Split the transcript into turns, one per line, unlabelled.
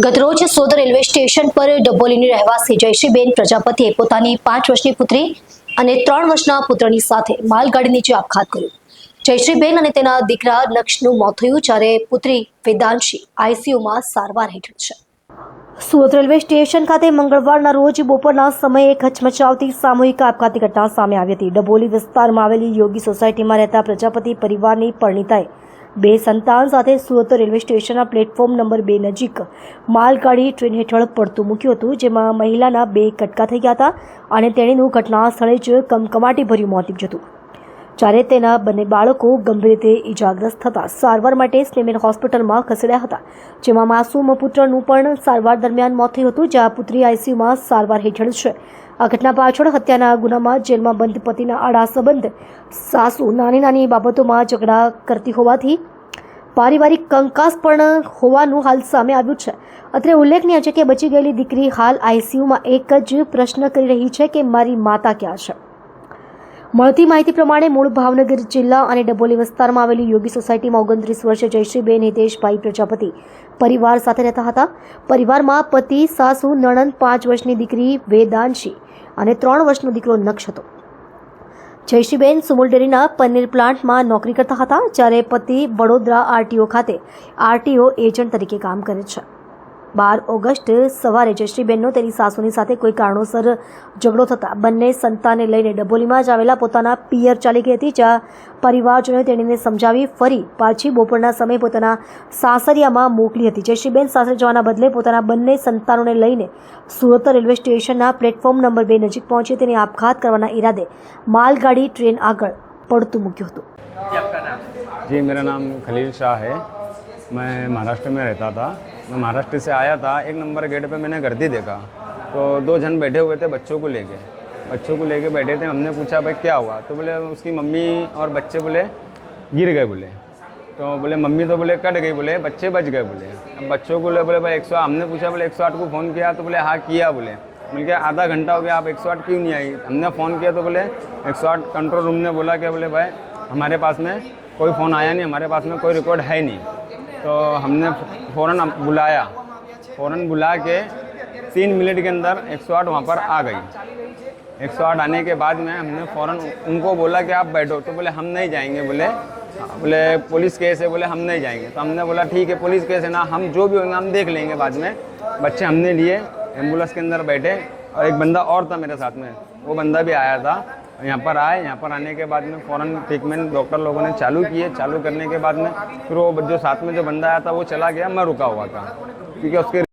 ગતરોજ સોદ railway station પર ડબોલીની રહેવાસી જયશ્રીબેન પ્રજાપતિએ પોતાની 5 વર્ષની પુત્રી અને 3 વર્ષના પુત્રની સાથે માલગાડી નીચે આપઘાત કર્યો। જયશ્રીબેન અને તેના દીકરા લક્ષનું મોત થયું, જ્યારે પુત્રી વેદાંશી આઈસીયુમાં સારવાર હેઠળ છે। સુરત રેલવે સ્ટેશન ખાતે મંગળવારના રોજ બપોરના સમયે હચમચાવતી સામૂહિક આપઘાતની ઘટના સામે આવી હતી। ડબોલી વિસ્તારમાં આવેલી યોગી સોસાયટીમાં રહેતા પ્રજાપતિ પરિવારની પરિણીતાએ 2 સંતાન સાથે સુરત રેલવે સ્ટેશનના પ્લેટફોર્મ નંબર 2 નજીક માલગાડી ટ્રેન હેઠળ પડતું મૂક્યું હતું, જેમાં મહિલાના 2 કટકા થઈ ગયા હતા અને તેણીનું ઘટના સ્થળે જ કમકમાટીભર્યું મોત નીપજ્યું હતું, જ્યારે તેના બંને બાળકો ગંભીર રીતે ઇજાગ્રસ્ત થતાં સારવાર માટે સ્નેમેન હોસ્પિટલમાં ખસેડાયા હતા, જેમાં માસૂમ પુત્રનું પણ સારવાર દરમિયાન મોત થયું હતું, જ્યાં પુત્રી આઈસીયુમાં સારવાર હેઠળ છે। આ ઘટના પાછળ હત્યાના ગુનામાં જેલમાં બંધ પતિના આડા સંબંધ, સાસુ નાની બાબતોમાં ઝઘડા કરતી હોવાથી પારિવારિક કંકાસ પણ હોવાનું હાલ સામે આવ્યું છે। અત્રે ઉલ્લેખનીય છે કે બચી ગયેલી દીકરી હાલ આઈસીયુમાં એક જ પ્રશ્ન કરી રહી છે કે મારી માતા ક્યાં છે। મળતી માહિતી પ્રમાણે મૂળ ભાવનગર જિલ્લા અને ડબોલી વિસ્તારમાં આવેલી યોગી સોસાયટીમાં 29 વર્ષીય જયશ્રીબેન હિતેશભાઈ પ્રજાપતિ પરિવાર સાથે રહેતા હતા। પરિવારમાં પતિ, સાસુ, નણંદ, 5 વર્ષની દીકરી વેદાંશી અને 3 વર્ષનો દીકરો નક્ષ હતો। જયશ્રીબેન સુમુલ ડેરીના પનીર પ્લાન્ટમાં નોકરી કરતા હતા, જ્યારે પતિ વડોદરા આરટીઓ ખાતે આરટીઓ એજન્ટ તરીકે કામ કરે છે। 12 ઓગસ્ટ સવારે જયશ્રીબેનનો તેની સાસુની સાથે કોઈ કારણોસર ઝઘડો થતાં બંને સંતાનને લઈને ડબોલીમાં જ આવેલા પોતાના પિયર ચાલી ગઈ હતી, જ્યાં પરિવારજનોએ તેણીને સમજાવી ફરી પાછી બપોરના સમયે પોતાના સાસરિયામાં મોકલી હતી। જયશ્રીબેન સાસરે જવાના બદલે પોતાના બંને સંતાનોને લઈને સુરત રેલવે સ્ટેશનના પ્લેટફોર્મ નંબર 2 નજીક પહોંચી તેને આપઘાત કરવાના ઈરાદે मालगाड़ी ट्रेन आगे पड़तू मुक्યું હતું।
जी, मेरा नाम खलील शाह है। मैं महाराष्ट्र में रहता था। मैं महाराष्ट्र से आया था। 1 नंबर गेट पे मैंने गर्दी देखा तो 2 जन बैठे हुए थे बच्चों को लेके बैठे थे। हमने पूछा भाई क्या हुआ, तो बोले उसकी मम्मी और बच्चे बोले गिर गए बोले। तो बोले मम्मी तो बोले कट गई बोले, बच्चे बच गए बोले। अब बच्चों को बोले भाई 108, हमने पूछा बोले 108 को फ़ोन किया, तो बोले हाँ किया बोले। बोले क्या आधा घंटा हो गया, आप 108 क्यों नहीं आई? हमने फ़ोन किया तो बोले 108 कंट्रोल रूम ने बोला कि बोले भाई हमारे पास में कोई फ़ोन आया नहीं, हमारे पास में कोई रिकॉर्ड है नहीं। तो हमने फ़ौरन बुला के 3 मिनट के अंदर 108 वहाँ पर आ गई। 108 आने के बाद में हमने फ़ौरन उनको बोला कि आप बैठो, तो बोले हम नहीं जाएंगे बोले पुलिस केस है, बोले हम नहीं जाएंगे। तो हमने बोला ठीक है पुलिस केस है ना, हम जो भी होंगे हम देख लेंगे बाद में। बच्चे हमने लिए, एम्बुलेंस के अंदर बैठे और एक बंदा और था मेरे साथ में, वो बंदा भी आया था। यहाँ पर आए, यहाँ पर आने के बाद में फ़ौरन ट्रीटमेंट डॉक्टर लोगों ने चालू किए। चालू करने के बाद में फिर वो जो साथ में जो बंदा आया था वो चला गया, मैं रुका हुआ था क्योंकि उसके